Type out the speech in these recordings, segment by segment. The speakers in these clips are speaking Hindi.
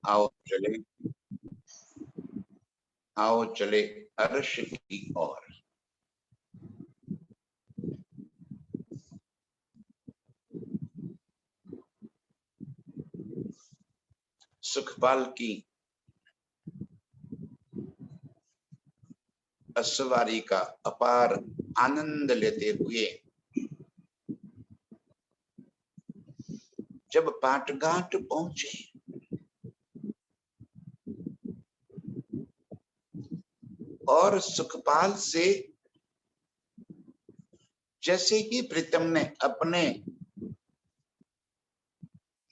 आओ चले, आओ चले अर्श की ओर। सुखपाल की सवारी का अपार आनंद लेते हुए जब पाटघाट पहुंचे और सुखपाल से जैसे ही प्रीतम ने अपने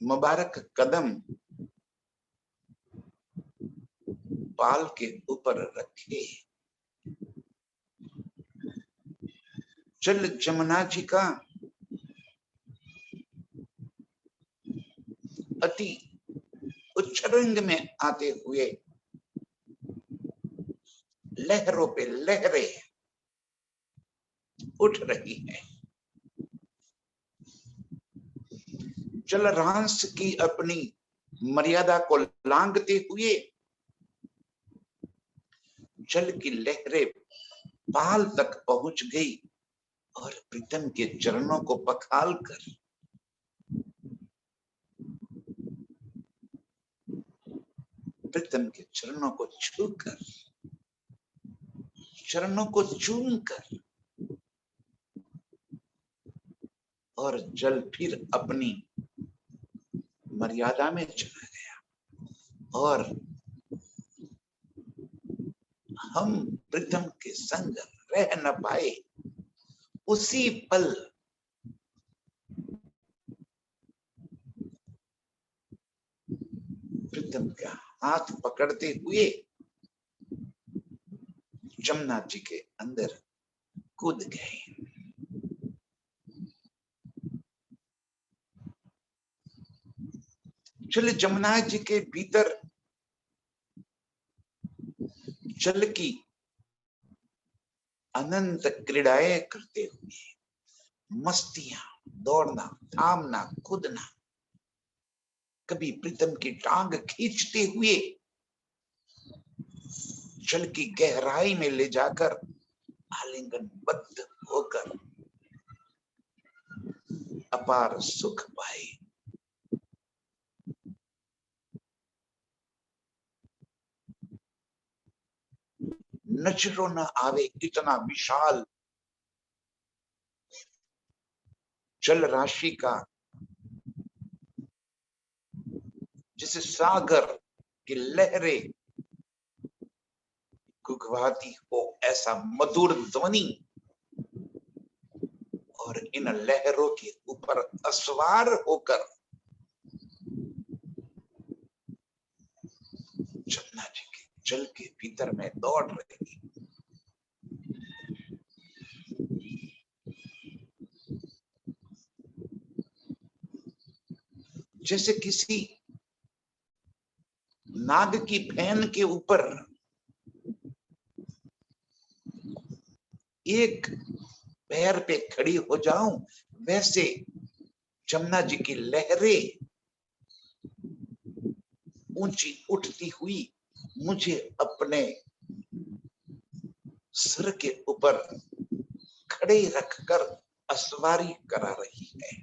मुबारक कदम पाल के ऊपर रखे, चल जमुना जी का अति उच्छृंग में आते हुए लहरों पे लहरें उठ रही है। जलरांस की अपनी मर्यादा को लांघते हुए जल की लहरें पाल तक पहुंच गई और प्रीतम के चरणों को पखाल कर प्रीतम के चरणों को छूकर, चरणों को चूमकर और जल फिर अपनी मर्यादा में चला गया और हम प्रीतम के संग रह न पाए। उसी पल प्रीतम का हाथ पकड़ते हुए जमुना जी के अंदर कूद गए। चल जमुना जी के भीतर जल की अनंत क्रीड़ाएं करते हुए मस्तियां, दौड़ना, थामना, कूदना, कभी प्रीतम की टांग खींचते हुए जल की गहराई में ले जाकर आलिंगनबद्ध होकर अपार सुख पाए। नजरों न आवे इतना विशाल जल राशि का, जिसे सागर की लहरें गुगवाती हो, ऐसा मधुर ध्वनि और इन लहरों के ऊपर असवार होकर जमुना जी के जल के भीतर में दौड़ रही। जैसे किसी नाग की फैन के ऊपर एक पैर पे खड़ी हो जाऊं, वैसे जमुना जी की लहरें ऊंची उठती हुई मुझे अपने सिर के ऊपर खड़े रखकर असवारी करा रही है।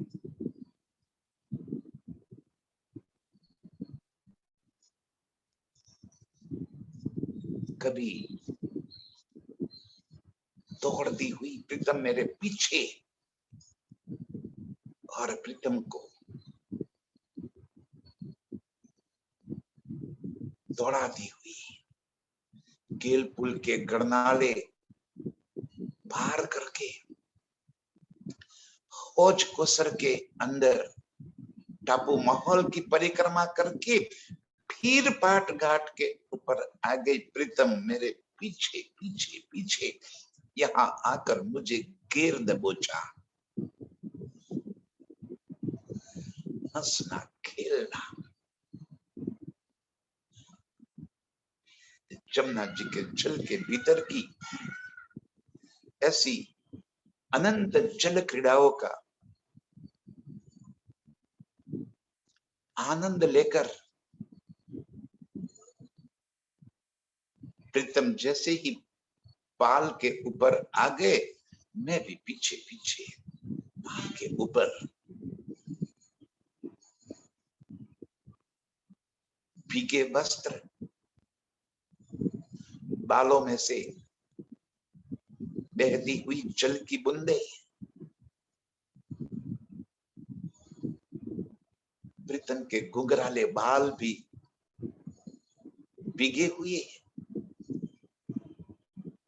कभी दौड़ती हुई प्रीतम मेरे पीछे और प्रीतम को दौड़ाती हुई गेल पुल के गड़नाले पार करके हौज कोसर के अंदर टापू माहौल की परिक्रमा करके फिर पाट घाट के ऊपर आ गई प्रीतम मेरे पीछे पीछे पीछे। यहाँ आकर मुझे घेर दबोचा। हंसना खेलना जमुना जी के जल के भीतर की ऐसी अनंत जल क्रीड़ाओं का आनंद लेकर प्रीतम जैसे ही पाल के ऊपर आ गए, मैं भी पीछे पीछे पाल के ऊपर। भीगे वस्त्र, बालों में से बहती हुई जल की बूंदे, प्रीतम के घुंघराले बाल भी भीगे हुए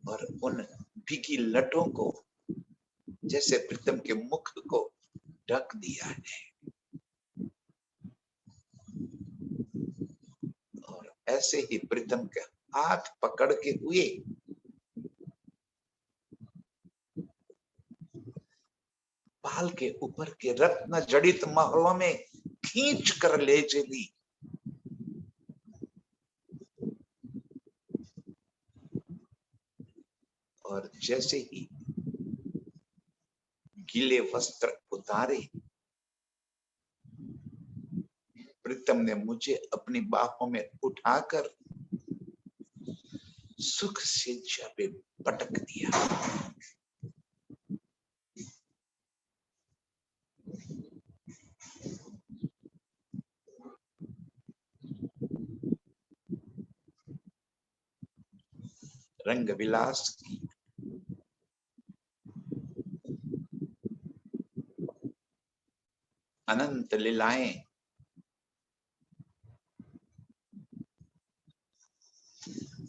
और उन भीगी लटों को जैसे प्रीतम के मुख को ढक दिया है। और ऐसे ही प्रीतम के हाथ पकड़ के हुए पाल के ऊपर के रत्न जड़ित महलों में खींच कर ले चली। और जैसे ही गीले वस्त्र उतारे, प्रीतम ने मुझे अपनी बाहों में उठाकर सुख सिंचा पे पटक दिया। रंग विलास की अनंत लीलाएं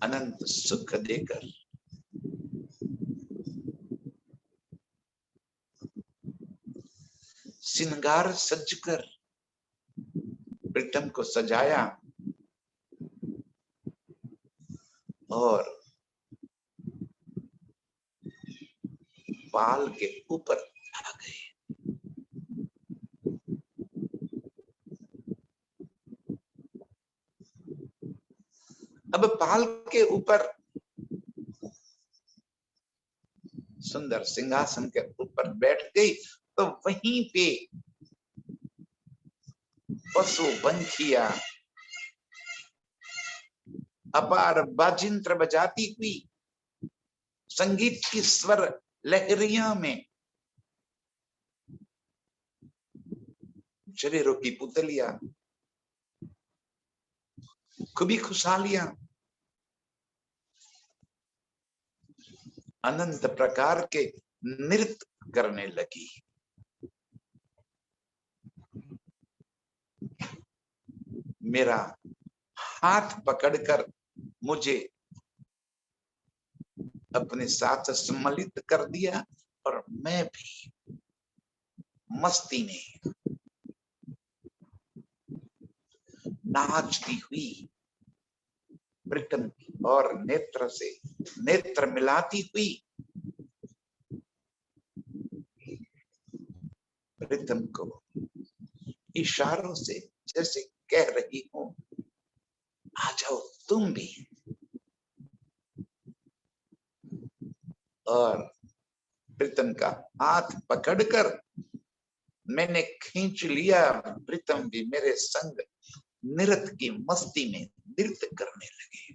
अनंत सुख देकर श्रृंगार सजकर प्रीतम को सजाया और पाल के ऊपर आ गए। अब पाल के ऊपर सुंदर सिंहासन के ऊपर बैठ गई तो वहीं पे पशु पंखिया अपार बाजिंत्र बजाती हुई संगीत की स्वर लहरिया में शरीरों की पुतलियां खूबी खुशहालियां अनंत प्रकार के नृत्य करने लगी। मेरा हाथ पकड़कर मुझे अपने साथ सम्मिलित कर दिया और मैं भी मस्ती में नाचती हुई प्रीतम और नेत्र से नेत्र मिलाती हुई प्रीतम को इशारों से जैसे कह रही हूं, आ जाओ तुम भी। और प्रीतम का हाथ पकड़कर मैंने खींच लिया। प्रीतम भी मेरे संग नृत्य की मस्ती में नृत्य करने लगे।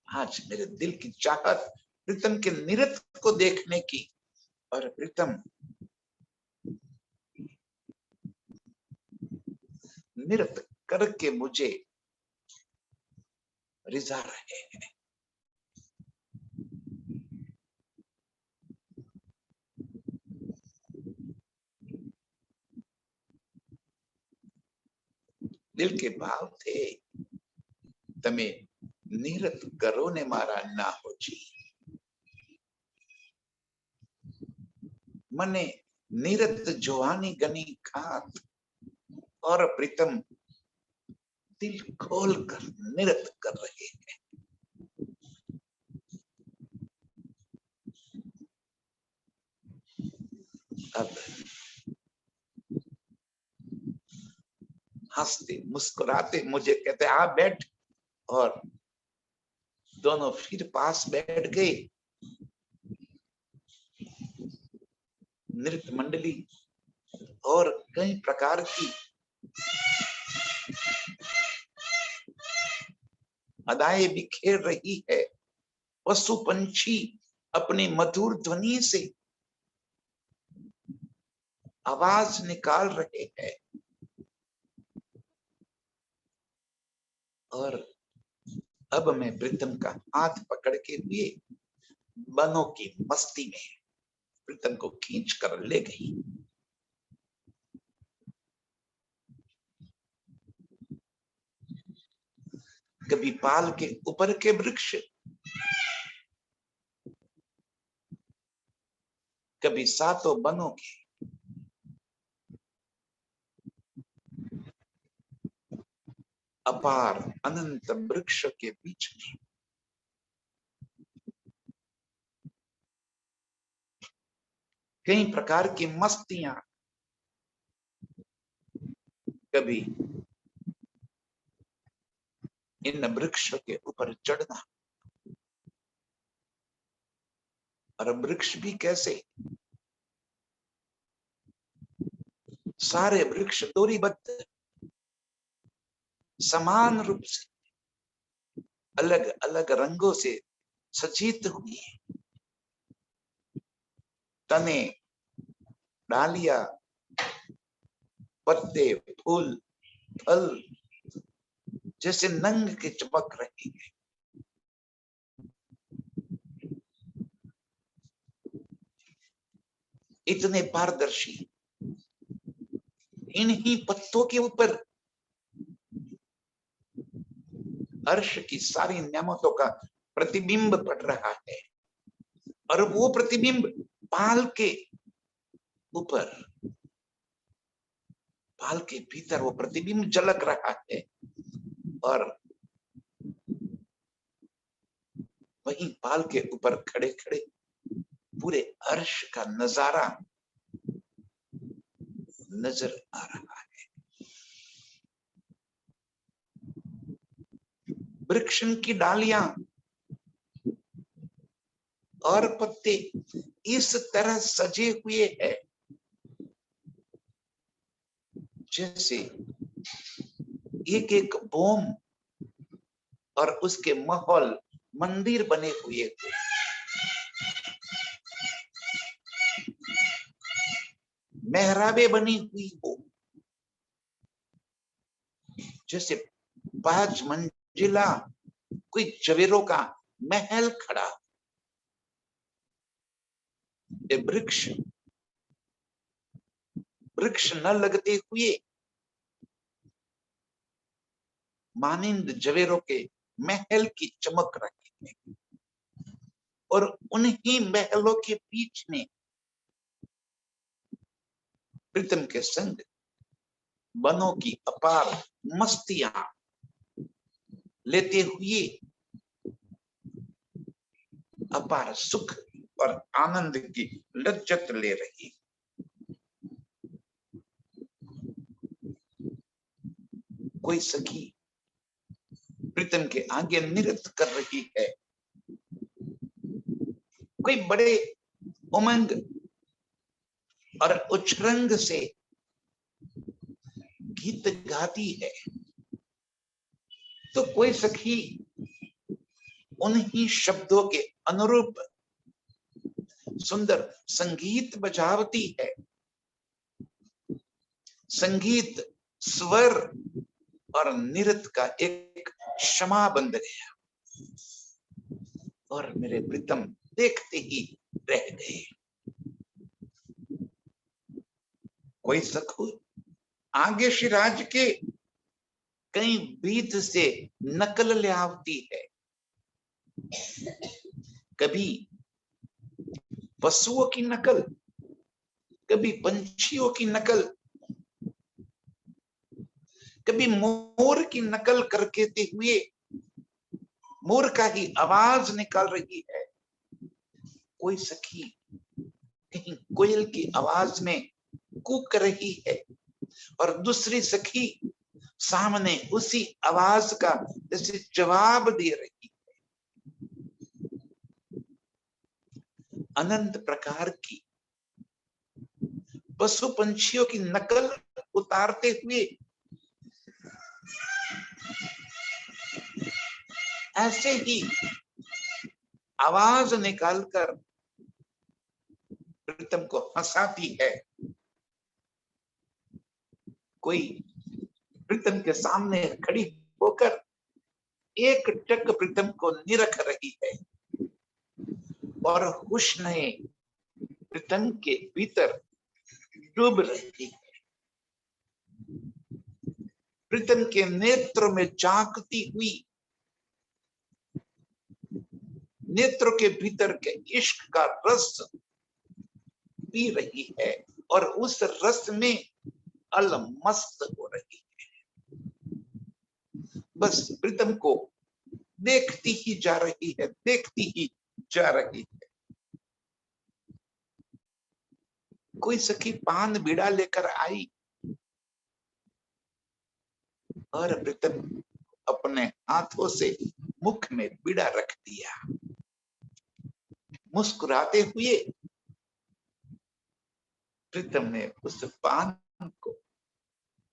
आज मेरे दिल की चाहत प्रीतम के नृत्य को देखने की, और प्रीतम नृत्य करके मुझे रिझा रहे हैं। दिल के भाव थे, तमे नृत्य करो ने मारा ना हो जी। मने नृत्य जोवानी गनी खात, और प्रीतम दिल खोलकर नृत्य कर रहे हैं। अब हंसते मुस्कुराते मुझे कहते आ बैठ, और दोनों फिर पास बैठ गए। नृत्य मंडली और कई प्रकार की अदाएं बिखेर रही है। पशु पंछी अपनी मधुर ध्वनि से आवाज निकाल रहे हैं और अब मैं प्रीतम का हाथ पकड़ के हुए बनों की मस्ती में प्रीतम को खींच कर ले गई। कभी पाल के ऊपर के वृक्ष, कभी सातों बनों के, अपार अनंत वृक्ष के बीच में कई प्रकार की मस्तियां, कभी इन वृक्ष के ऊपर चढ़ना, और वृक्ष भी कैसे, सारे वृक्ष दूरीबद्ध समान रूप से अलग अलग रंगों से सज्जित हुई है। तने, डालियां, पत्ते, फूल, फल जैसे नंग के चमक रहे हैं। इतने पारदर्शी इन्हीं पत्तों के ऊपर अर्श की सारी नेमतों का प्रतिबिंब पड़ रहा है और वो प्रतिबिंब पाल के ऊपर, पाल के भीतर वो प्रतिबिंब झलक रहा है और वहीं पाल के ऊपर खड़े खड़े पूरे अर्श का नजारा नजर आ रहा है। वृक्ष की डालियां और पत्ते इस तरह सजे हुए हैं जैसे एक एक बोम और उसके महल मंदिर बने हुए थे। मेहराबे बनी हुई हो, जैसे 5 मंजिला कोई जवेरों का महल खड़ा। ये वृक्ष वृक्ष न लगते हुए मानिंद जवेरों के महल की चमक रही है और उन्हीं महलों के बीच में प्रीतम के संग बनों की अपार मस्तियां लेते हुए अपार सुख और आनंद की लज्जत ले रही। कोई सखी प्रीतम के आगे नृत्य कर रही है, कोई बड़े उमंग और उच्छृंग से गीत गाती है, तो कोई सखी उन्हीं शब्दों के अनुरूप सुंदर संगीत बजावती है। संगीत, स्वर और नृत्य का एक क्षमा बंध गया और मेरे प्रीतम देखते ही रह गए। कोई सखू आगे शिराज के कई बीत से नकल ले आवती है, कभी पशुओं की नकल, कभी पंछियों की नकल, कभी मोर की नकल करके हुए मोर का ही आवाज निकाल रही है। कोई सखी कहीं कोयल की आवाज में कूक रही है और दूसरी सखी सामने उसी आवाज का जैसे जवाब दे रही है। अनंत प्रकार की पशु पंछियों की नकल उतारते हुए ऐसे ही आवाज निकालकर प्रीतम को हंसाती है। कोई प्रीतम के सामने खड़ी होकर एक टक प्रीतम को निरख रही है और हुस्न प्रीतम के भीतर डूब रही है। प्रीतम के नेत्रों में झांकती हुई, नेत्रों के भीतर के इश्क का रस पी रही है और उस रस में अलमस्त हो रही है। बस प्रीतम को देखती ही जा रही है, देखती ही जा रही है। कोई सखी पान बीड़ा लेकर आई और प्रीतम अपने हाथों से मुख में बीड़ा रख दिया। मुस्कुराते हुए प्रीतम ने उस पान को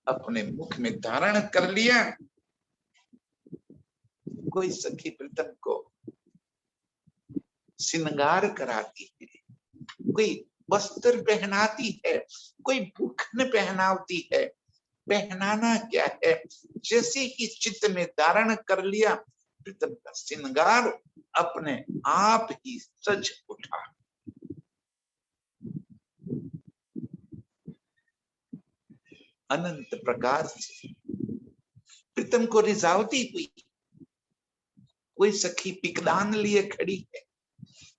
अपने मुख में धारण कर लिया। कोई सखी प्रीतम को श्रृंगार कराती है, कोई वस्त्र पहनाती है, कोई भूखन पहनाती है। पहनाना क्या है, जैसे ही चित्त में धारण कर लिया प्रीतम का श्रृंगार अपने आप ही सज उठा। अनंत प्रकार से प्रीतम को रिझावती हुई कोई सखी पिकदान लिए खड़ी है,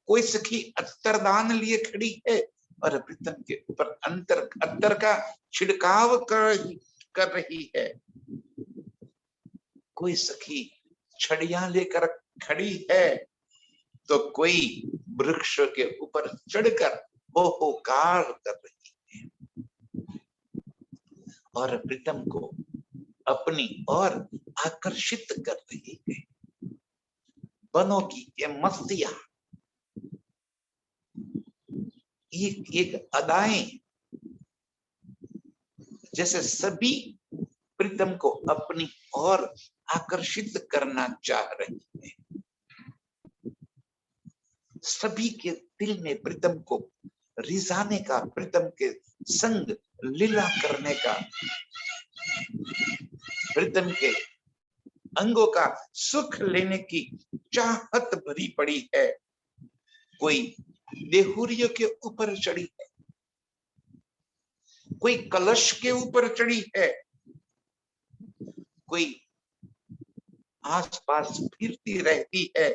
कोई सखी अत्तरदान लिए खड़ी है और प्रीतम के ऊपर अत्तर का छिड़काव कर रही है। कोई सखी छड़ियां लेकर खड़ी है तो कोई वृक्ष के ऊपर चढ़कर होकार कर रही है और प्रीतम को अपनी ओर आकर्षित कर रही है। वनों की ये मस्तियां, एक एक अदाएं जैसे सभी प्रीतम को अपनी ओर आकर्षित करना चाह रही है। सभी के दिल में प्रीतम को रिझाने का, प्रीतम के संग लीला करने का, प्रीतम के अंगों का सुख लेने की चाहत भरी पड़ी है। कोई देहुरियों के ऊपर चढ़ी है, कोई कलश के ऊपर चढ़ी है, कोई आसपास फिरती रहती है,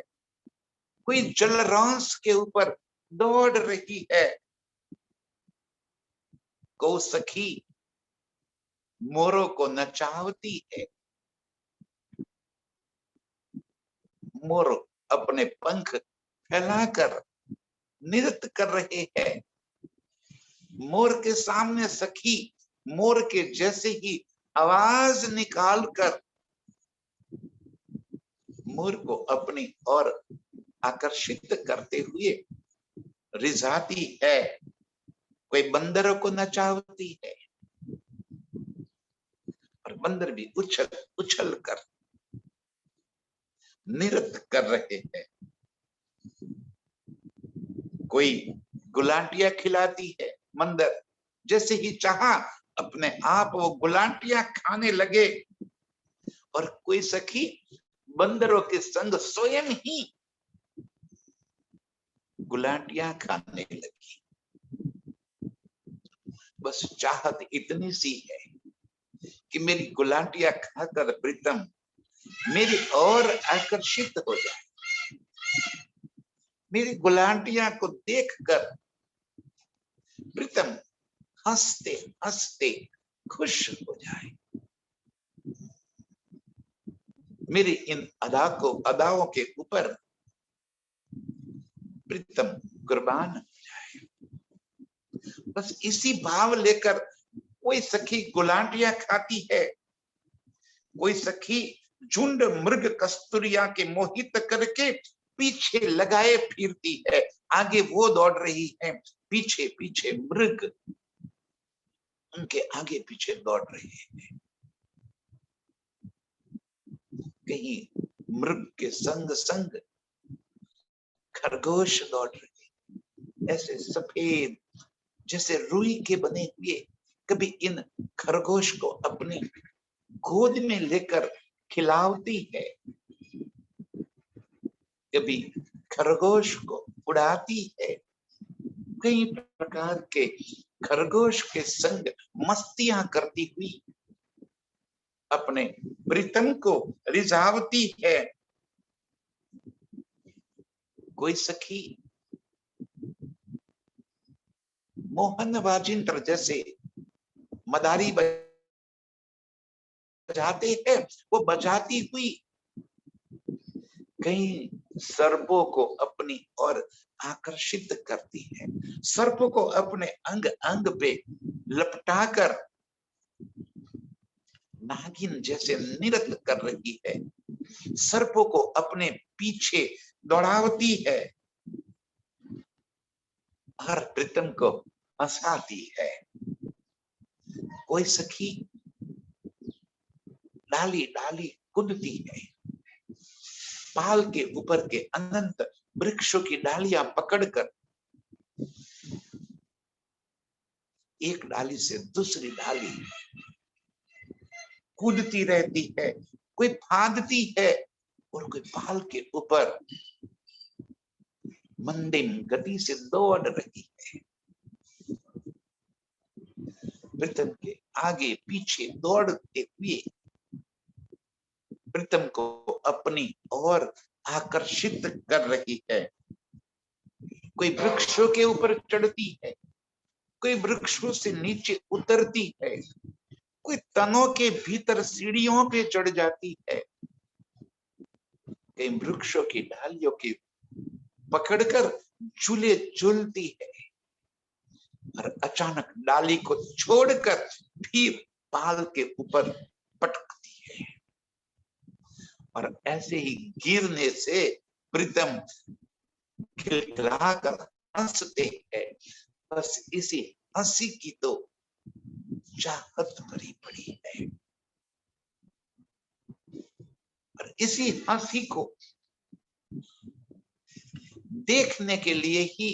कोई जलरांस के ऊपर दौड़ रही है। को सखी मोरों को नचावती है। मोर अपने पंख फैलाकर नृत्य कर रहे हैं। मोर के सामने सखी मोर के जैसे ही आवाज निकालकर मोर को अपनी ओर आकर्षित करते हुए रिझाती है। कोई बंदरों को नचावती है और बंदर भी उछल उछल कर नृत्य कर रहे हैं। कोई गुलाटियां खिलाती है, बंदर जैसे ही चाहा अपने आप वो गुलाटियां खाने लगे और कोई सखी बंदरों के संग स्वयं ही गुलाटियां खाने लगी। बस चाहत इतनी सी है कि मेरी गुलाटियां खाकर प्रीतम मेरी ओर आकर्षित हो जाए, मेरी गुलाटियां को देखकर प्रीतम हंसते हंसते खुश हो जाए, मेरी इन अदाओं के ऊपर प्रीतम कुर्बान हो जाए। बस इसी भाव लेकर कोई सखी गुलाटियां खाती है, कोई सखी झुंड मृग कस्तूरिया के मोहित करके पीछे लगाए फिरती है। आगे वो दौड़ रही है, पीछे पीछे मृग उनके आगे पीछे दौड़ रहे हैं। कहीं मृग के संग संग खरगोश दौड़ रहे हैं, ऐसे सफेद जैसे रुई के बने हुए। कभी इन खरगोश को अपनी गोद में लेकर खिलाती है, कभी खरगोश को उड़ाती है। कई प्रकार के खरगोश के संग मस्तियां करती हुई अपने प्रीतम को रिझावती है। कोई सखी मोहन वाजिंत्र जैसे मदारी बजाते हैं, वो बजाती हुई कई सर्पों को अपनी ओर आकर्षित करती है। सर्पों को अपने अंग अंग पे लपटाकर नागिन जैसे नृत्य कर रही है। सर्पों को अपने पीछे दौड़ावती है और प्रीतम को हंसाती है। कोई सखी डाली डाली कूदती है, पाल के ऊपर के अनंत वृक्षों की डालियां पकड़कर एक डाली से दूसरी डाली कूदती रहती है। कोई फांदती है और कोई पाल के ऊपर मंदिम गति से दौड़ रही है। प्रीतम के आगे पीछे दौड़ते हुए प्रीतम को अपनी ओर आकर्षित कर रही है। कोई वृक्षों के ऊपर चढ़ती है, कोई वृक्षों से नीचे उतरती है, कोई तनों के भीतर सीढ़ियों पे चढ़ जाती है, कई वृक्षों की डालियों के पकड़कर झूले झूलती है और अचानक डाली को छोड़कर फिर पाल के ऊपर पटकती है। और ऐसे ही गिरने से प्रीतम खिलखिलाकर हंसते हैं। बस इसी हंसी की तो चाहत भरी पड़ी है और इसी हंसी को देखने के लिए ही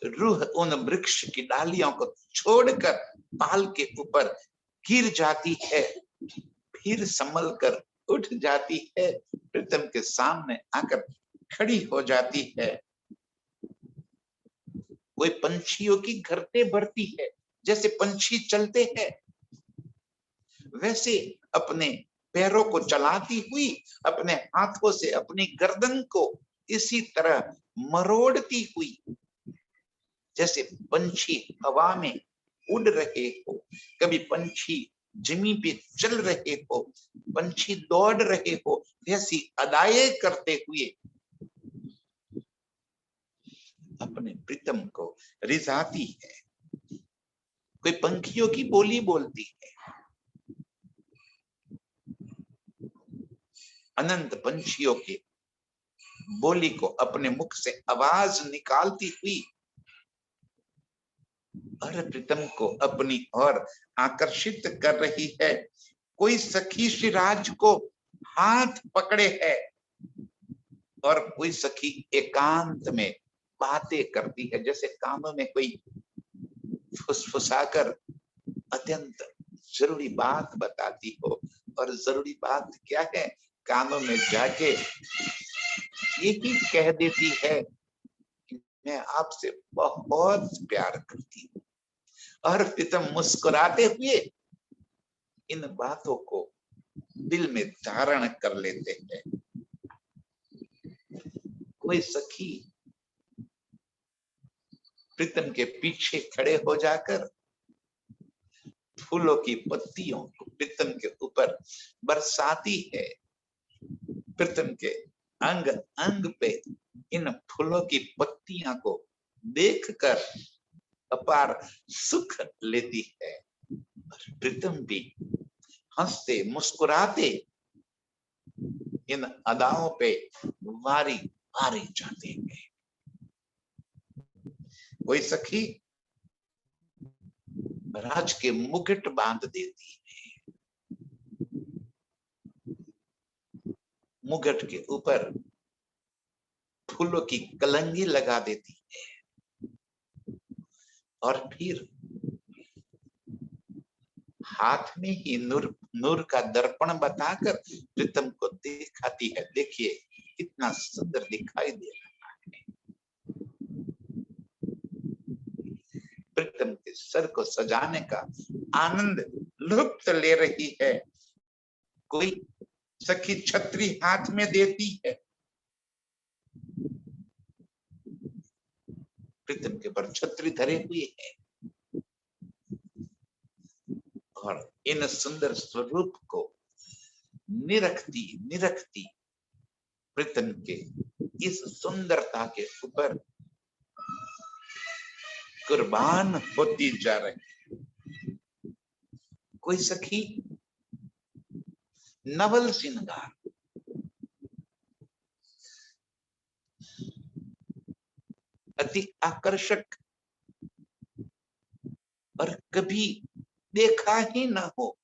रूह उन वृक्ष की डालियों को छोड़कर पाल के ऊपर गिर जाती है, फिर संभल कर उठ जाती है, प्रीतम के सामने आकर खड़ी हो जाती है। कोई पंछियों की घरते भरती है, जैसे पंछी चलते हैं वैसे अपने पैरों को चलाती हुई अपने हाथों से अपनी गर्दन को इसी तरह मरोड़ती हुई, जैसे पंछी हवा में उड़ रहे हो, कभी पंछी जमीन पे चल रहे हो, पंछी दौड़ रहे हो, वैसी अदाएं करते हुए अपने प्रीतम को रिझाती है। कोई पंखियों की बोली बोलती है, अनंत पंछियों की बोली को अपने मुख से आवाज निकालती हुई और प्रीतम को अपनी ओर आकर्षित कर रही है। कोई सखी श्रीराज को हाथ पकड़े है और कोई सखी एकांत में बातें करती है, जैसे कानों में कोई फुसफुसाकर अत्यंत जरूरी बात बताती हो। और जरूरी बात क्या है, कानों में जाके यही कह देती है कि मैं आपसे बहुत प्यार करती हूँ। और प्रीतम मुस्कुराते हुए इन बातों को दिल में धारण कर लेते हैं। कोई सखी प्रीतम के पीछे खड़े हो जाकर फूलों की पत्तियों को प्रीतम के ऊपर बरसाती है। प्रीतम के अंग अंग पे इन फूलों की पत्तियां को देखकर अपार सुख लेती है और प्रीतम भी हंसते मुस्कुराते इन अदाओं पे वारी वारी जाते हैं। कोई सखी राज के मुकुट बांध देती है, मुकुट के ऊपर फूलों की कलंगी लगा देती है और फिर हाथ में ही नूर नूर का दर्पण बताकर प्रीतम को दिखाती है। देखिए कितना सुंदर दिखाई दे रहा है। प्रीतम के सर को सजाने का आनंद लुप्त ले रही है। कोई सखी छतरी हाथ में देती है, प्रीतम के पर छतरी धरे हुए है और इन सुंदर स्वरूप को निरखती निरखती प्रीतम के इस सुंदरता के ऊपर कुर्बान होती जा रही। कोई सखी नवल श्रृंगार, अति आकर्षक और कभी देखा ही न हो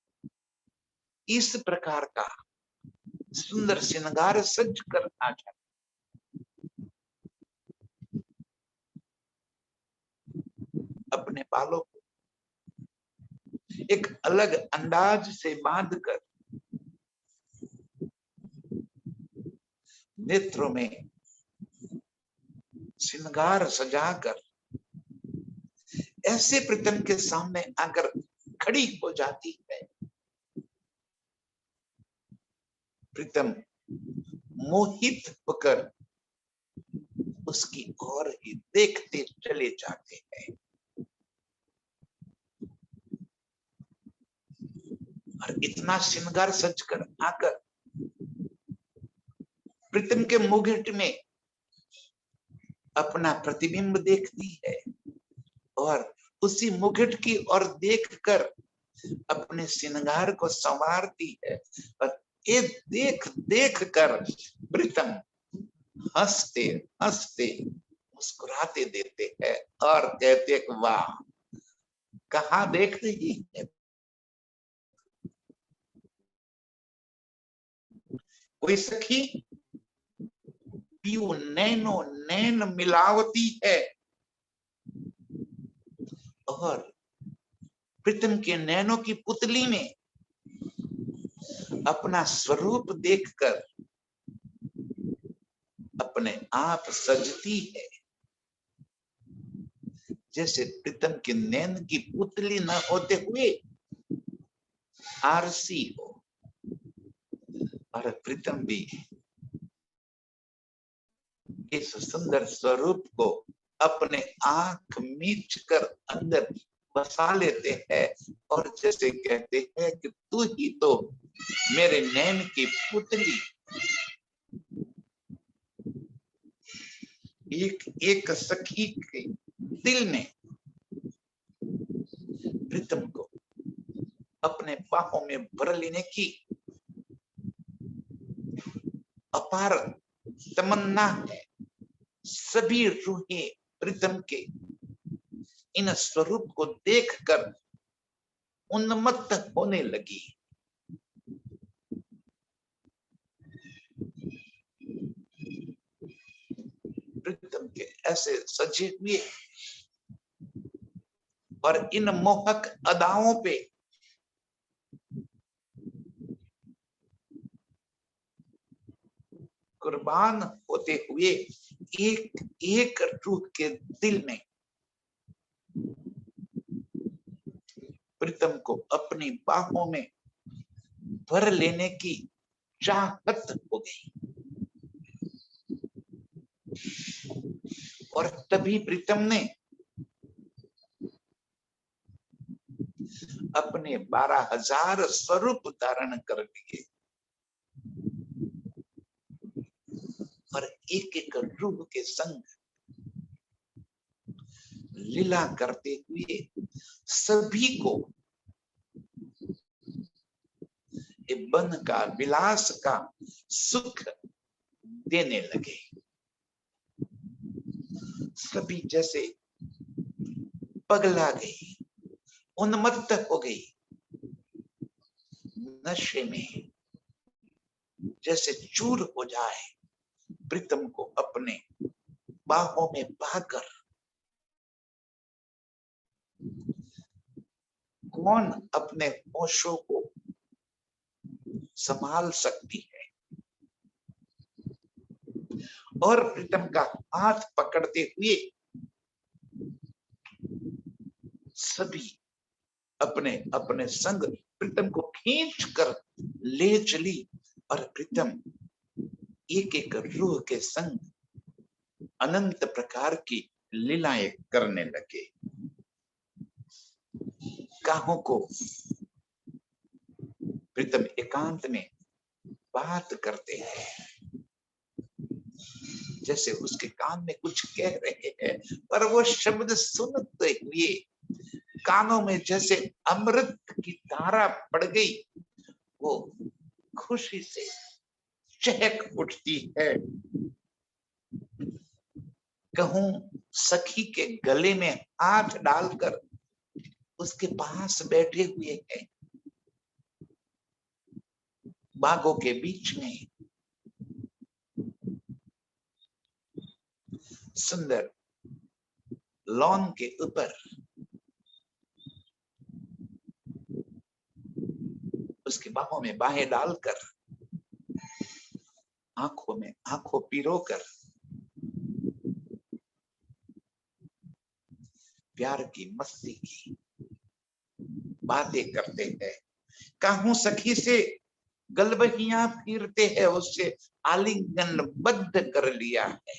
इस प्रकार का सुंदर श्रृंगार सज कर आ जाए। अपने बालों को एक अलग अंदाज से बांधकर, नेत्रों में श्रृंगार सजाकर ऐसे प्रीतम के सामने आकर खड़ी हो जाती है। प्रीतम मोहित होकर उसकी ओर ही देखते चले जाते हैं और इतना श्रृंगार सजकर आकर प्रीतम के मुकुट में अपना प्रतिबिंब देखती है और उसी मुकुट की ओर देखकर अपने श्रृंगार को संवारती है और ये देख देख कर प्रीतम हंसते हंसते मुस्कुराते देते हैं और कहते वाह, कहा देख रही है। कोई सखी पीऊ नैनो नैन मिलावती है और प्रीतम के नैनों की पुतली में अपना स्वरूप देखकर अपने आप सजती है, जैसे प्रीतम के नैन की पुतली न होते हुए आरसी हो। और प्रीतम भी इस सुंदर स्वरूप को अपने आंख मीच कर अंदर बसा लेते हैं और जैसे कहते हैं कि तू ही तो मेरे नैन की पुतली। एक एक सखी के दिल में प्रीतम को अपने बाहों में भर लेने की अपार तमन्ना है। सभी रूहें प्रीतम के इन स्वरूप को देखकर उन्मत्त होने लगी। प्रीतम के ऐसे सजे हुए और इन मोहक अदाओं पे कुर्बान होते हुए एक एक रूह के दिल में प्रीतम को अपनी बाहों में भर लेने की चाहत हो गई। और तभी प्रीतम ने अपने 12,000 स्वरूप धारण कर लिए और एक एक रूह के संग लीला करते हुए सभी को बन का विलास का सुख देने लगे। सभी जैसे पगला गई उन्मत्त हो गई, नशे में जैसे चूर हो जाए, प्रीतम को अपने बाहों में पाकर कौन अपने होशों को संभाल सकती है। और प्रीतम का हाथ पकड़ते हुए सभी अपने अपने संग प्रीतम को खींच कर ले चली, और प्रीतम एक एक रूह के संग अनंत प्रकार की लीलाएं करने लगे। काहों को प्रीतम एकांत में बात करते हैं, जैसे उसके कान में कुछ कह रहे हैं, पर वो शब्द सुनते हुए कानों में जैसे अमृत की धारा पड़ गई, वो खुशी से चहक उठती है। कहूं सखी के गले में हाथ डालकर उसके पास बैठे हुए हैं, बागों के बीच में सुंदर लॉन के ऊपर उसकी बाहों में बाहें डालकर, आंखों में आंखों पिरोकर प्यार की मस्ती की बातें करते हैं। काहू सखी से गलबहियां फिरते हैं, उससे आलिंगन बद्ध कर लिया है।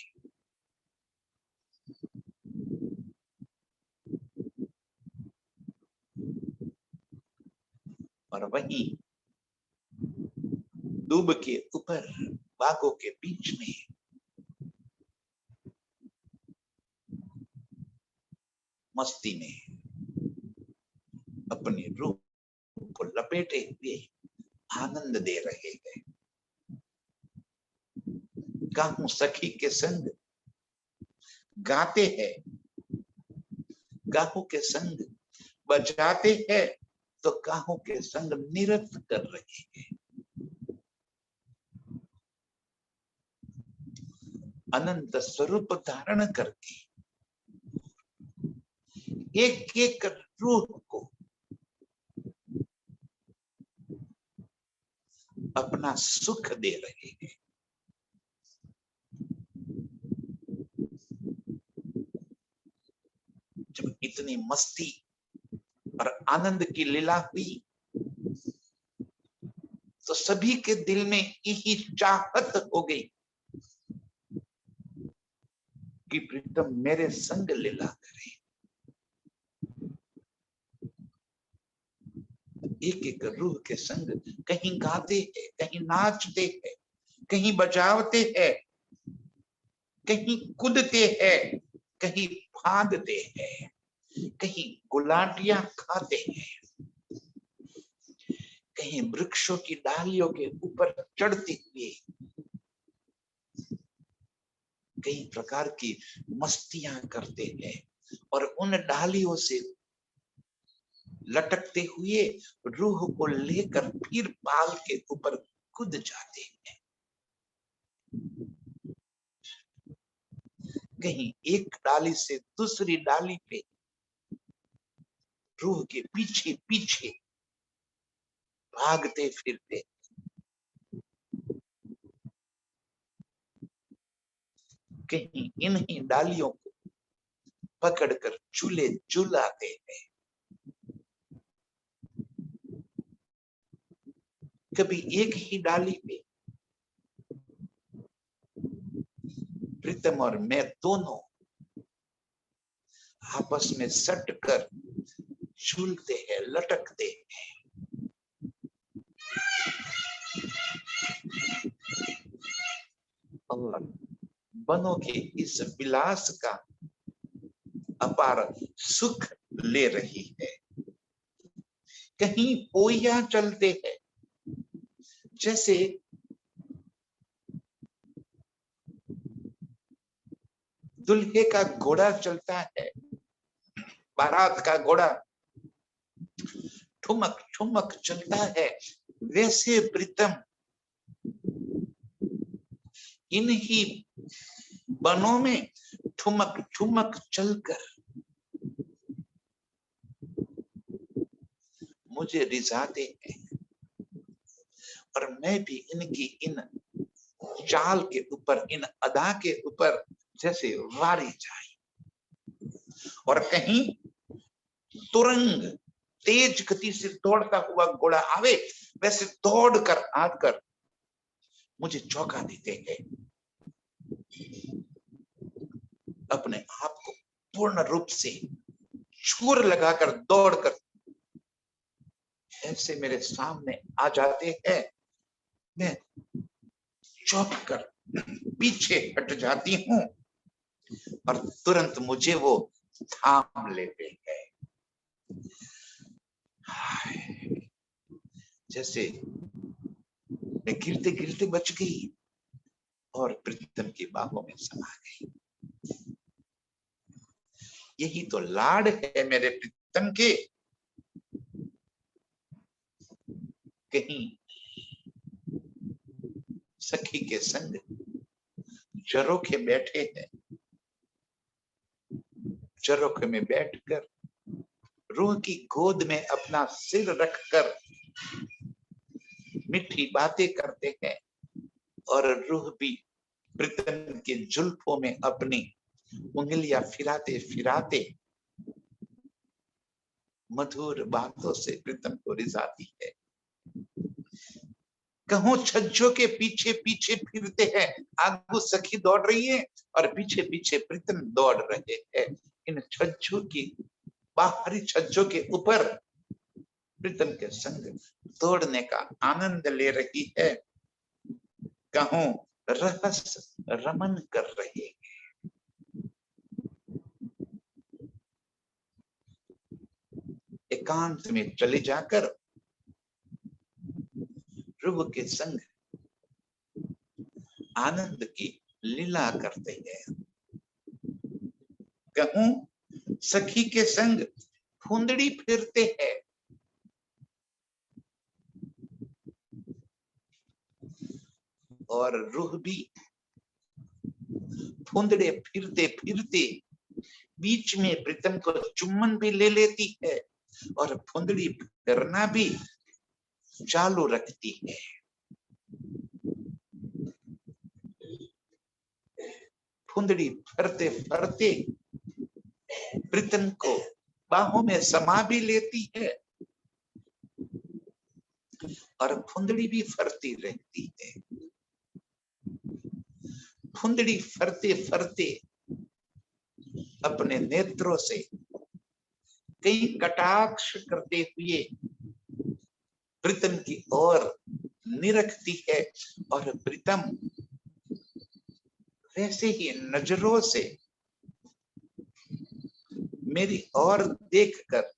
और वहीं दूब के ऊपर बागों के बीच में मस्ती में अपनी रूह को लपेटे हुए आनंद दे रहे हैं। काहू सखी के संग गाते हैं, काहू के संग बजाते हैं, तो काहू के संग नृत्य कर रहे हैं। अनंत स्वरूप धारण करके एक एक रूह को अपना सुख दे रहे हैं। जब इतनी मस्ती और आनंद की लीला हुई, तो सभी के दिल में यही चाहत हो गई कि प्रीतम मेरे संग लीला करे। एक एक रूह के संग कहीं गाते हैं, कहीं नाचते हैं, कहीं बजावते हैं, कहीं कूदते हैं, कहीं फांदते हैं, कहीं गुलाटियां खाते हैं, कहीं वृक्षों की डालियों के ऊपर चढ़ते हुए कई प्रकार की मस्तियां करते हैं, और उन डालियों से लटकते हुए रूह को लेकर फिर पाल के ऊपर कूद जाते हैं। कहीं एक डाली से दूसरी डाली पे रूह के पीछे पीछे भागते फिरते, कहीं इन्हीं डालियों को पकड़कर झूले झूलाते हैं। कभी एक ही डाली पे प्रीतम और मैं दोनों आपस में सट कर झूलते हैं, लटकते हैं। और बनों के इस विलास का अपार सुख ले रही है। कहीं पोया चलते हैं, जैसे दुल्हे का घोड़ा चलता है, बारात का घोड़ा ठुमक ठुमक चलता है, वैसे प्रीतम इन्हीं बनों में ठुमक ठुमक चलकर मुझे रिझाते हैं, और मैं भी इनकी इन चाल के ऊपर, इन अदा के ऊपर जैसे वारी जाए। और कहीं तुरंग तेज गति से दौड़ता हुआ घोड़ा आवे, वैसे दौड़कर आकर मुझे चौंका देते हैं, अपने आप को पूर्ण रूप से छूर लगाकर दौड़कर ऐसे मेरे सामने आ जाते हैं। मैं चौंक कर पीछे हट जाती हूं और तुरंत मुझे वो थाम लेते हैं। जैसे मैं गिरते गिरते बच गई और प्रीतम की बाहों में समा गई। यही तो लाड है मेरे प्रीतम के। कहीं सखी के संग झरोखे बैठे हैं, झरोखे में बैठकर रूह की गोद में अपना सिर रखकर मीठी बातें करते हैं, और रूह भी प्रीतम के जुल्फों में अपनी उंगलियां फिराते फिराते मधुर बातों से प्रीतम को रिझाती है। कहूं छज्जों के पीछे पीछे फिरते हैं, आगू सखी दौड़ रही है और पीछे पीछे प्रीतम दौड़ रहे हैं। इन छज्जों की, बाहरी छज्जों के ऊपर प्रीतम के संग दौड़ने का आनंद ले रही है। कहूं रहस रमन कर रहे हैं। एकांत में चले जाकर रूह के संग आनंद की लीला करते हैं। कहूं सखी के संग फुंदड़ी फिरते हैं, और रूह भी फुंदड़े फिरते फिरते बीच में प्रीतम को चुम्बन भी ले लेती है और फुंदड़ी फिरना भी चालू रखती है। फुंदड़ी फरते फरते प्रीतम को बाहों में समा भी लेती है और फुंदड़ी भी फरती रहती है। फुंदड़ी फरते फरते अपने नेत्रों से कई कटाक्ष करते हुए प्रीतम की ओर निरखती है, और प्रीतम वैसे ही नजरों से मेरी ओर देखकर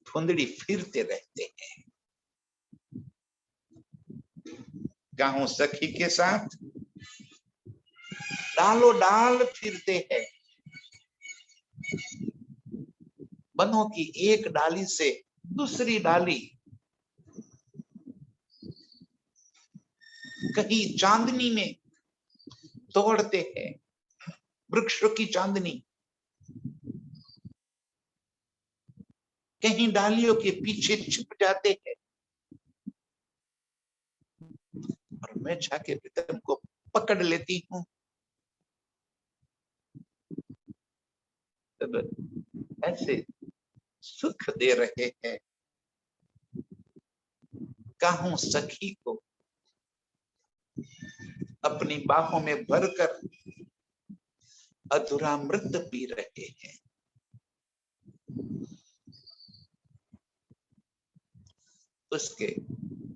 फुंदड़ी फिरते रहते हैं। कहूं सखी के साथ डालो डाल फिरते हैं, बनों की एक डाली से दूसरी डाली, कहीं चांदनी में दौड़ते हैं, वृक्षों की चांदनी, कहीं डालियों के पीछे छिप जाते हैं, और मैं जाके प्रीतम को पकड़ लेती हूं। तब ऐसे सुख दे रहे हैं। कहूं सखी को अपनी बाहों में भरकर अधूरामृत पी रहे हैं। उसके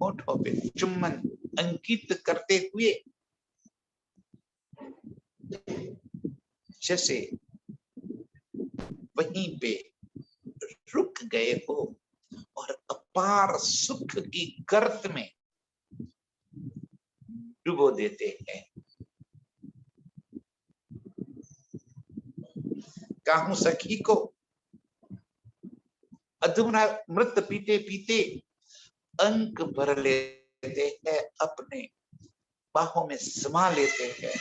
होठों पे चुम्बन अंकित करते हुए जैसे वहीं पे रुक गए हो और अपार सुख की गर्त में डुबो देते हैं। कहूं सखी को अधूरा मृत पीते पीते अंक भर लेते हैं, अपने बाहों में समा लेते हैं,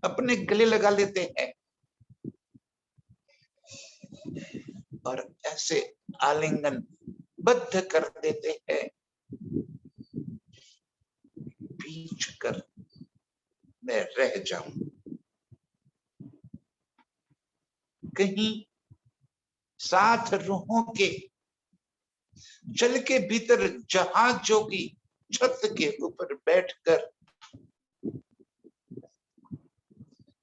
अपने गले लगा लेते हैं और ऐसे आलिंगन बद्ध कर देते हैं, पीछ कर मैं रह जाऊं। कहीं साथ रूहों के जल के भीतर जहाजों की छत के ऊपर बैठकर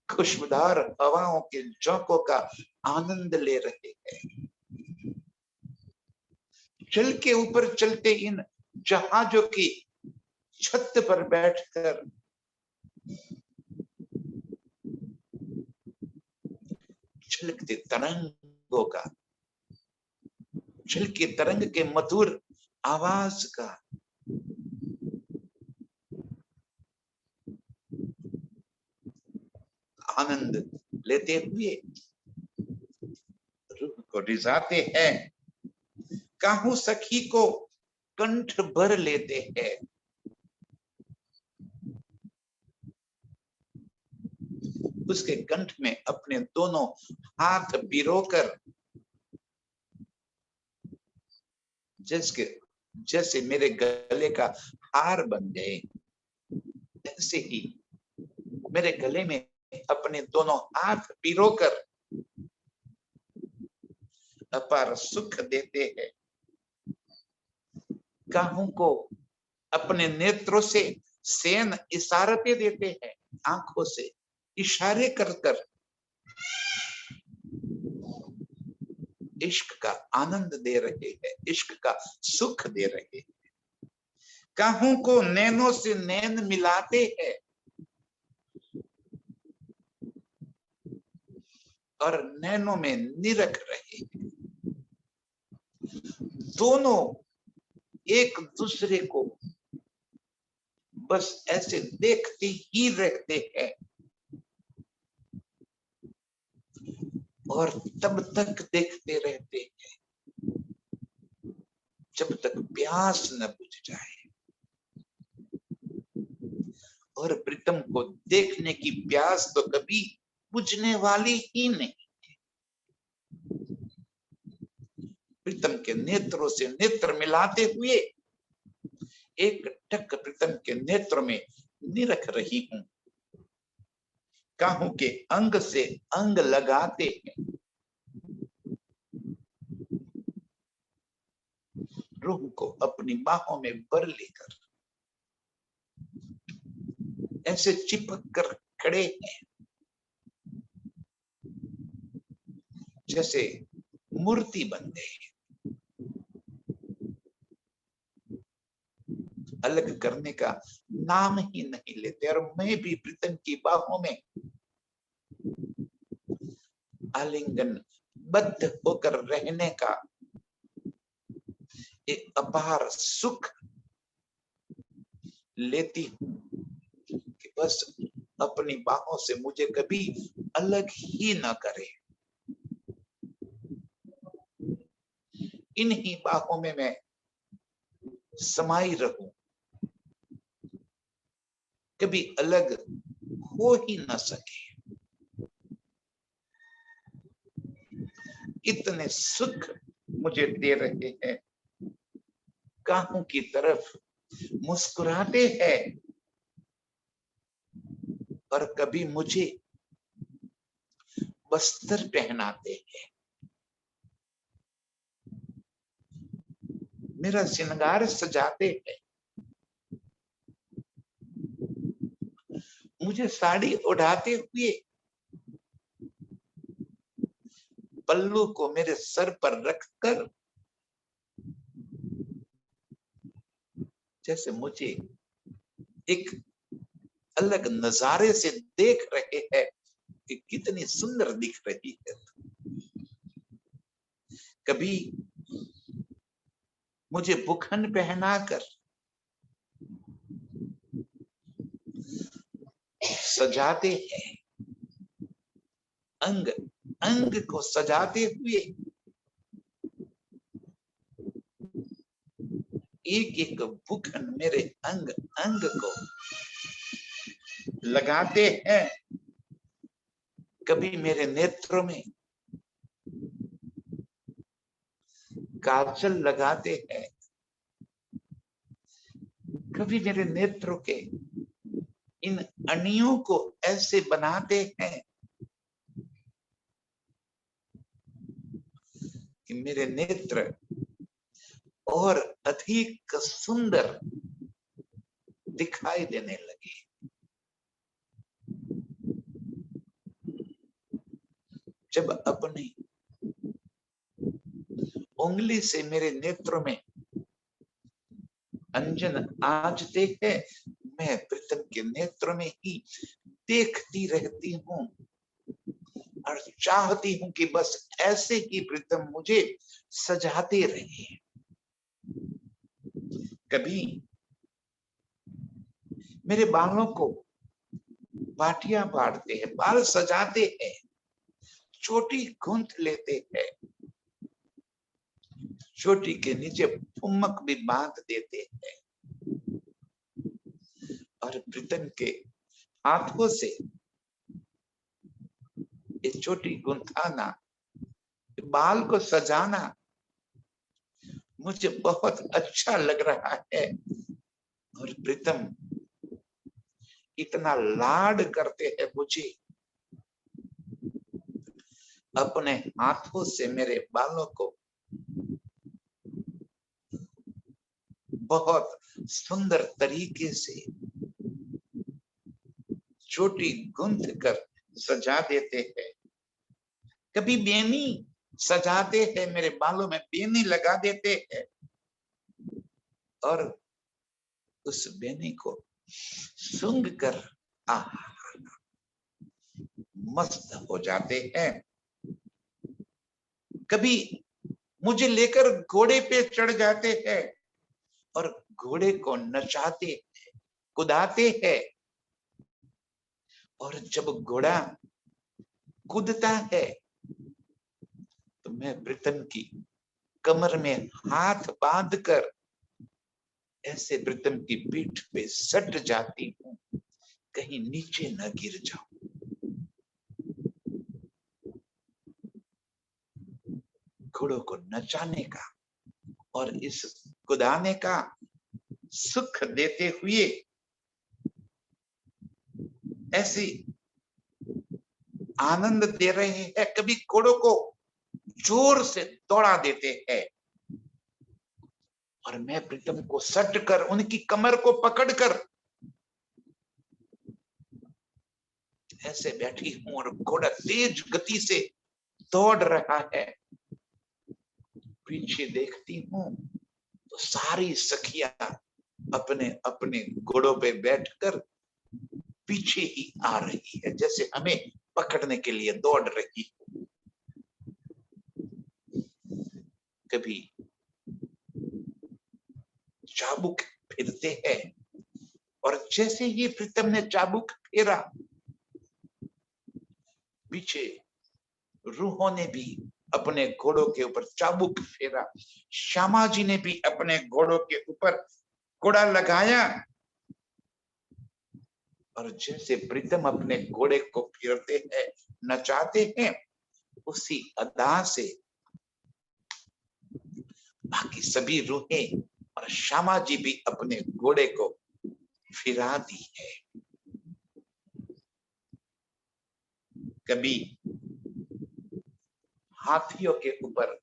खुशबूदार हवाओं के झोंकों का आनंद ले रहे हैं। जल के ऊपर चलते इन जहाजों की छत पर बैठकर छलकते तरंगों का, छलके तरंग के मधुर आवाज का आनंद लेते हुए रूह को रिझाते हैं, काहू सखी को कंठ भर लेते हैं। उसके कंठ में अपने दोनों हाथ पिरोकर जैसे मेरे गले का हार बन गए, ऐसे ही मेरे गले में अपने दोनों हाथ पिरोकर अपार सुख देते हैं। काहू को अपने नेत्रों से सेन इशारते देते हैं, आंखों से इशारे कर कर इश्क का आनंद दे रहे हैं, इश्क का सुख दे रहे हैं। काहू को नैनों से नैन मिलाते हैं और नैनों में निरख रहे हैं। दोनों एक दूसरे को बस ऐसे देखते ही रहते हैं और तब तक देखते रहते हैं जब तक प्यास न बुझ जाए। और प्रीतम को देखने की प्यास तो कभी बुझने वाली ही नहीं। प्रीतम के नेत्रों से नेत्र मिलाते हुए एक टक प्रीतम के नेत्र में निरख रही हूं। काहू के अंग से अंग लगाते हैं, रूह को अपनी बाहों में भर लेकर ऐसे चिपक कर खड़े हैं जैसे मूर्ति बन गए। अलग करने का नाम ही नहीं लेते। और मैं भी प्रीतम की बाहों में आलिंगन बद्ध होकर रहने का एक अपार सुख लेती हूं कि बस अपनी बाहों से मुझे कभी अलग ही ना करे। इन्हीं बाहों में मैं समाई रहूं, कभी अलग हो ही ना सके। इतने सुख मुझे दे रहे हैं। काहू की तरफ मुस्कुराते हैं और कभी मुझे वस्त्र पहनाते हैं, मेरा श्रृंगार सजाते हैं, मुझे साड़ी उड़ाते हुए पल्लू को मेरे सर पर रखकर जैसे मुझे एक अलग नजारे से देख रहे हैं कि कितनी सुंदर दिख रही है। कभी मुझे बुखन पहनाकर सजाते हैं, अंग अंग को सजाते हुए, एक एक बुकन मेरे अंग अंग को लगाते हैं। कभी मेरे नेत्रों में काजल लगाते हैं, कभी मेरे नेत्रों के इन अणियों को ऐसे बनाते हैं कि मेरे नेत्र और अधिक सुंदर दिखाई देने लगे। जब अपनी उंगली से मेरे नेत्रों में अंजन आजते हैं, मैं प्रीतम के नेत्रों में ही देखती रहती हूँ और चाहती हूँ कि बस ऐसे ही प्रीतम मुझे सजाते रहे। कभी मेरे बालों को बाटियां बांटते हैं, बाल सजाते हैं, चोटी गूंथ लेते हैं, चोटी के नीचे फुम्मक भी बांध देते हैं और प्रीतम के हाथों से ये चोटी गुंथाना, बाल को सजाना मुझे बहुत अच्छा लग रहा है। और प्रीतम इतना लाड करते हैं मुझे, अपने हाथों से मेरे बालों को बहुत सुंदर तरीके से चोटी गूंथ कर सजा देते हैं। कभी बेनी सजाते हैं, मेरे बालों में बेनी लगा देते हैं और उस बेनी को सूंघ कर मस्त हो जाते हैं। कभी मुझे लेकर घोड़े पे चढ़ जाते हैं और घोड़े को नचाते हैं, कुदाते हैं और जब घोड़ा कूदता है तो मैं प्रीतम की कमर में हाथ बांधकर ऐसे प्रीतम की पीठ पे सट जाती हूँ, कहीं नीचे न गिर जाऊं। घोड़ों को नचाने का और इस कुदाने का सुख देते हुए ऐसी आनंद दे रहे हैं। कभी घोड़ों को जोर से दौड़ा देते हैं और मैं प्रीतम को सट कर उनकी कमर को पकड़कर ऐसे बैठी हूं और घोड़ा तेज गति से दौड़ रहा है। पीछे देखती हूं तो सारी सखियां अपने अपने घोड़ों पे बैठकर पीछे ही आ रही है, जैसे हमें पकड़ने के लिए दौड़ रही। कभी चाबुक फिरते हैं और जैसे ही प्रीतम ने चाबुक फेरा, पीछे रूहों ने भी अपने घोड़ों के ऊपर चाबुक फेरा, श्यामा जी ने भी अपने घोड़ों के ऊपर घोड़ा लगाया और जैसे प्रीतम अपने घोड़े को फिरते हैं, नचाते हैं, उसी अदा से बाकी सभी रूहें और श्यामा जी भी अपने घोड़े को फिरा दी है। कभी हाथियों के ऊपर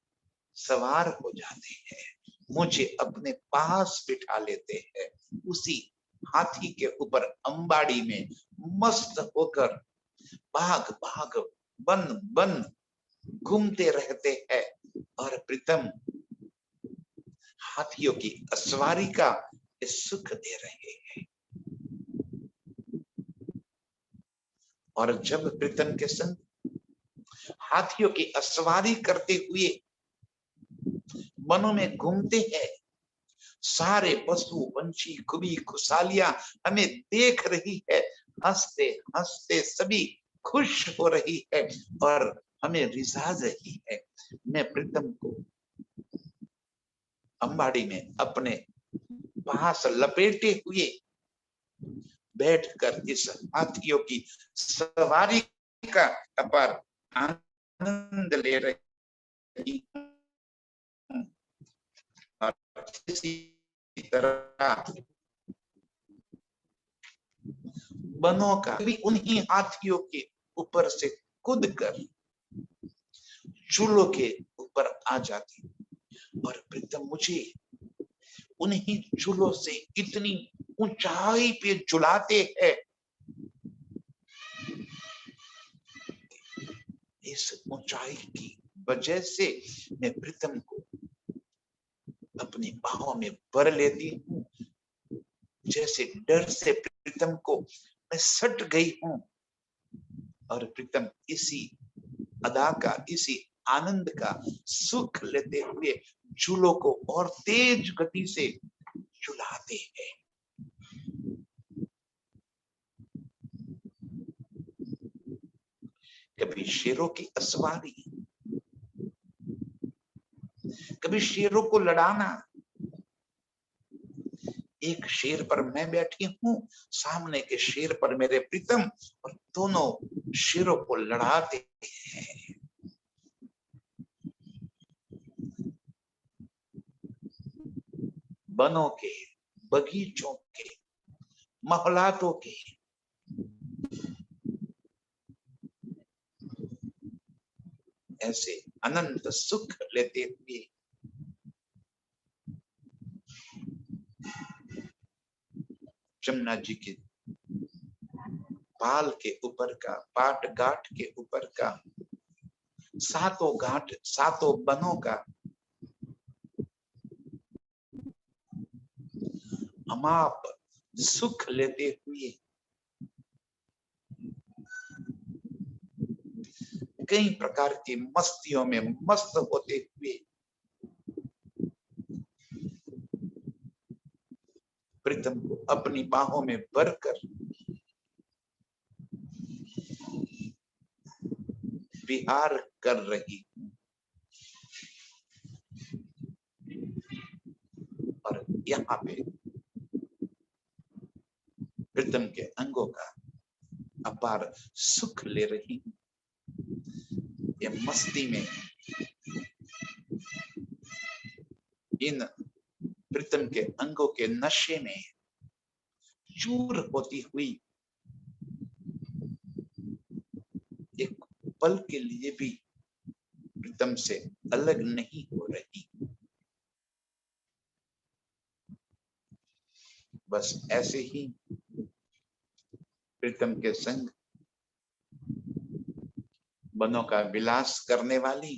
सवार हो जाते हैं, मुझे अपने पास बिठा लेते हैं, उसी हाथी के ऊपर अंबाड़ी में मस्त होकर भाग भाग बन बन घूमते रहते हैं और प्रीतम हाथियों की सवारी का सुख दे रहे हैं। और जब प्रीतम के संग हाथियों की सवारी करते हुए वनों में घूमते हैं, सारे पशु पंछी खुबी खुशालियां हमें देख रही है, हंसते हंसते सभी खुश हो रही है और हमें रिझा रही है। मैं प्रीतम को अंबाड़ी में अपने पास लपेटे हुए बैठकर इस हाथियों की सवारी का अपार आनंद ले रही हूं। और इसी तरह बनों का भी उन्हीं हाथियों के ऊपर से कूद कर चूल्हों के ऊपर आ जाती और प्रीतम मुझे उन्हीं चूल्हों से इतनी ऊंचाई पे झुलाते हैं। इस ऊंचाई की वजह से मैं प्रीतम को अपनी बाहों में भर लेती हूँ, जैसे डर से प्रीतम को मैं सट गई हूं। और प्रीतम इसी अदा का, इसी आनंद का सुख लेते हुए झूलों को और तेज गति से झुलाते हैं। कभी शेरों की असवारी, कभी शेरों को लड़ाना। एक शेर पर मैं बैठी हूं, सामने के शेर पर मेरे प्रीतम, और दोनों शेरों को लड़ाते हैं। बनों के, बगीचों के, महलातों के ऐसे अनंत सुख लेते हुए जमुना जी के पाल के ऊपर का, पाट घाट के ऊपर का, सातों घाट, सातों बनों का अमाप सुख लेते हुए कई प्रकार की मस्तियों में मस्त होते हुए प्रीतम को अपनी बाहों में भरकर विहार कर रही हूं। और यहाँ पे प्रीतम के अंगों का अपार सुख ले रही हूं। ये मस्ती में इन प्रीतम के अंगों के नशे में चूर होती हुई एक पल के लिए भी प्रीतम से अलग नहीं हो रही। बस ऐसे ही प्रीतम के संग बनों का विलास करने वाली,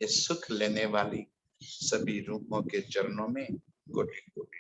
ये सुख लेने वाली सभी रूपों के चरणों में कोटि कोटि